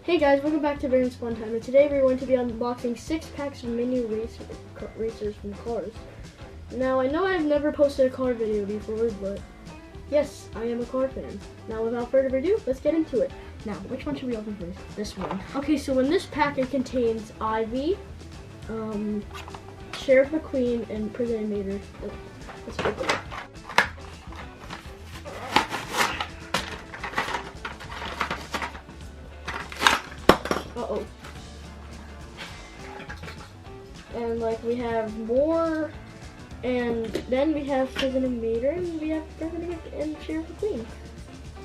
Hey guys, welcome back to Baron's Fun Time, and today we're going to be unboxing 6 packs of mini racers from Cars. Now, I know I've never posted a car video before, but yes, I am a car fan. Now, without further ado, let's get into it. Now, which one should we open first? This one. Okay, so in this pack, it contains Ivy, Sheriff McQueen, and President Mater. Let's open it. Uh-oh. And like we have more, and then we have President Mater, and we have President and Sheriff McQueen.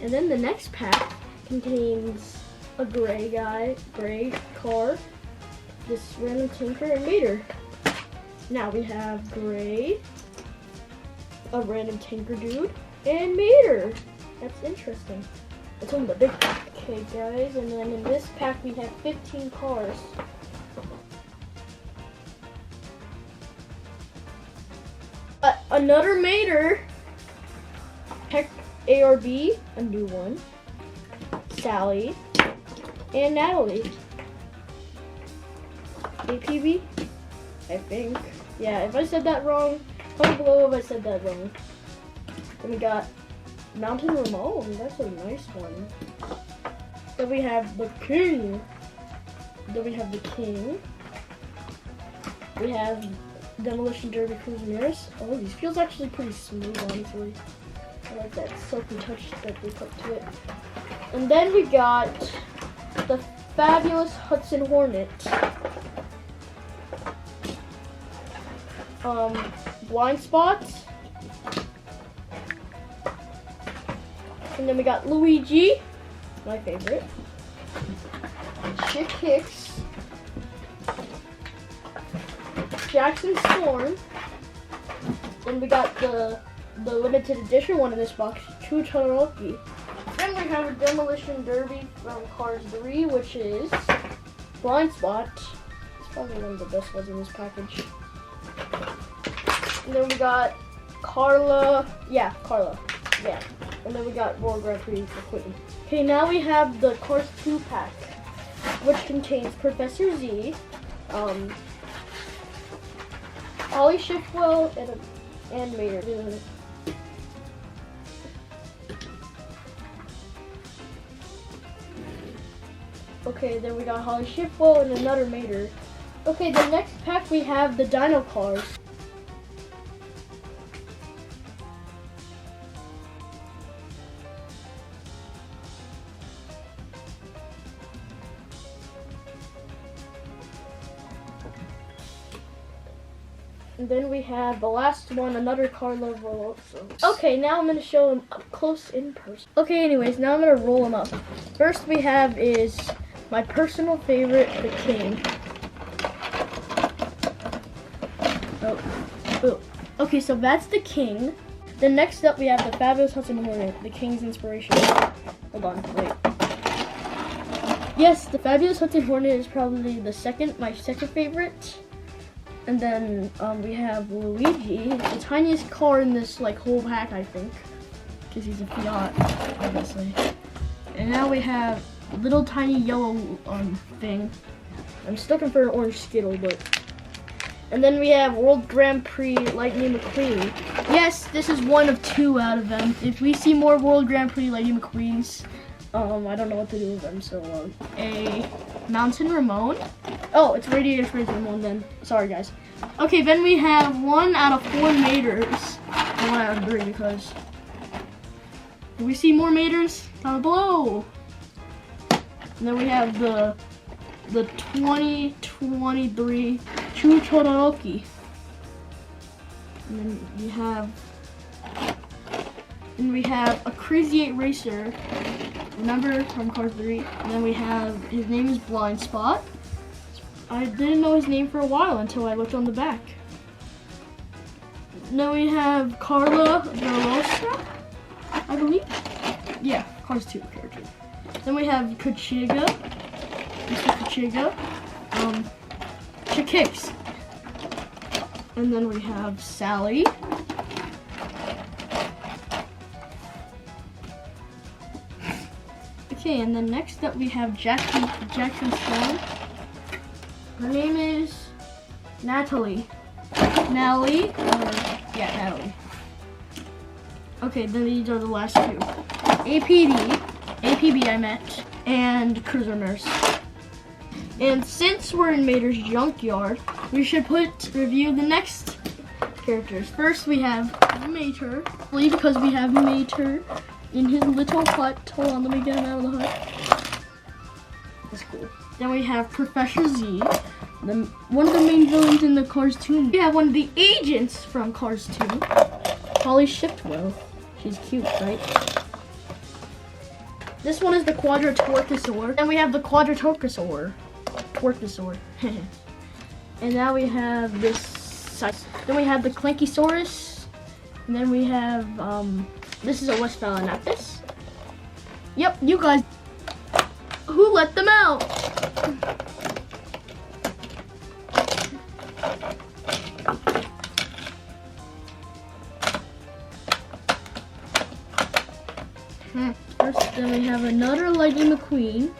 And then the next pack contains a gray car, this random tinker, and Mater. Now we have gray, a random tinker dude, and Mater. That's interesting. Let's open the big pack. Okay guys, and then in this pack we have 15 cars. Another Mater, Heck ARB, a new one, Sally, and Natalie. APB, I think. Yeah, if I said that wrong, comment below if I said that wrong. Then we got Mountain Ramon, that's a nice one. Then we have the King. Then we have the King. We have Demolition Derby Cruz Ramirez. Oh, these feels actually pretty smooth, honestly. I like that silky touch that they put to it. And then we got the fabulous Hudson Hornet. Blind Spot. And then we got Luigi, my favorite. Chick Hicks. Jackson Storm. Then we got the limited edition one in this box, True Todoroki. Then we have a Demolition Derby from Cars 3, which is Blind Spot. It's probably one of the best ones in this package. And then we got Carla. Yeah. And then we got World Grand Prix McQueen. Okay, now we have the Cars 2 pack, which contains Professor Z, Holly Shiftwell, and Mater. Okay, then we got Holly Shiftwell and another Mater. Okay, the next pack we have the Dino Cars. And then we have the last one, another Carlo Veloso. Okay, now I'm going to show them up close in person. Okay, anyways, now I'm going to roll them up. First we have is my personal favorite, the King. Oh. Okay, so that's the King. Then next up we have the fabulous Hudson Hornet, the King's inspiration. Hold on, wait. Yes, the fabulous Hudson Hornet is probably my second favorite. And then we have Luigi, the tiniest car in this whole pack, I think, because he's a Fiat, obviously. And now we have a little tiny yellow thing. I'm still looking for an orange Skittle, but. And then we have World Grand Prix Lightning McQueen. Yes, this is one of 2 out of them. If we see more World Grand Prix Lightning McQueens, I don't know what to do with them. So a Mountain Ramon. Oh, it's Radiator Springs Ramon then. Sorry, guys. Okay, then we have 1 out of 4 Maters. Or 1 out of 3 because. Do we see more Maters? Down below. And then we have the 2023 True Todoroki. And then we have a Crazy 8 Racer. Remember, from Cars 3. And then we have, his name is Blind Spot. I didn't know his name for a while until I looked on the back. Then we have Carla Velosa, I believe. Yeah, Cars 2 character. Then we have Kachiga, Mr. Kachiga, Chick Hicks. And then we have Sally. Okay, and then next up we have Jackson Stone. Her name is Natalie. Natalie? Yeah, Natalie. Okay, then these are the last two. APB I meant, and Cruiser Nurse. And since we're in Mater's junkyard, we should review the next characters. First we have Mater, because we have Mater in his little hut. Hold on, let me get him out of the hut. That's cool. Then we have Professor Z, one of the main villains in the Cars 2. We have one of the agents from Cars 2, Holly Shipwell. She's cute, right? This one is the Quadratorchosaur. Then we have the Quadratorchosaur. Torchosaur. And now we have this size. Then we have the Clankysaurus. And then we have, this is a Westphalenapis. Yep, you guys. Who let them out? First, then we have another Lightning McQueen,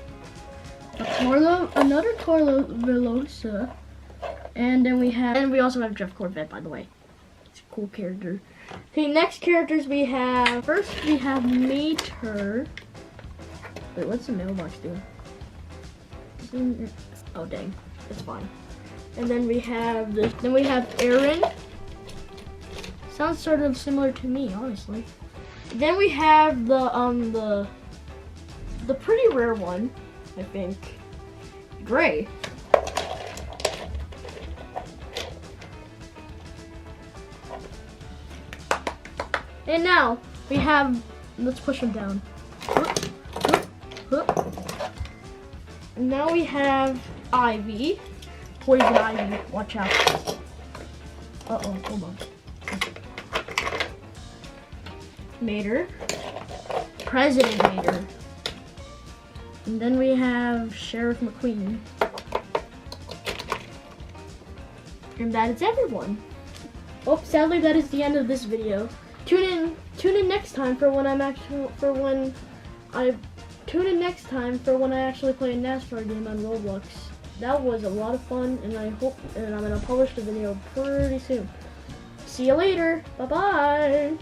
another Carlo Velosa, and then we also have Jeff Corvette, by the way. It's a cool character. Okay, next characters we have. First, we have Mater. Wait, what's the mailbox do? Oh dang, it's fine. And then we have this. Then we have Aaron. Sounds sort of similar to me, honestly. Then we have the pretty rare one, I think, Gray. And now we have. Let's push him down. And now we have Ivy, Poison Ivy. Watch out. Uh-oh, hold on. Mater, President Mater, and then we have Sheriff McQueen, and that is everyone. Oh, sadly, that is the end of this video. Tune in next time for when I actually play a NASCAR game on Roblox. That was a lot of fun, and I'm gonna publish the video pretty soon. See you later. Bye bye.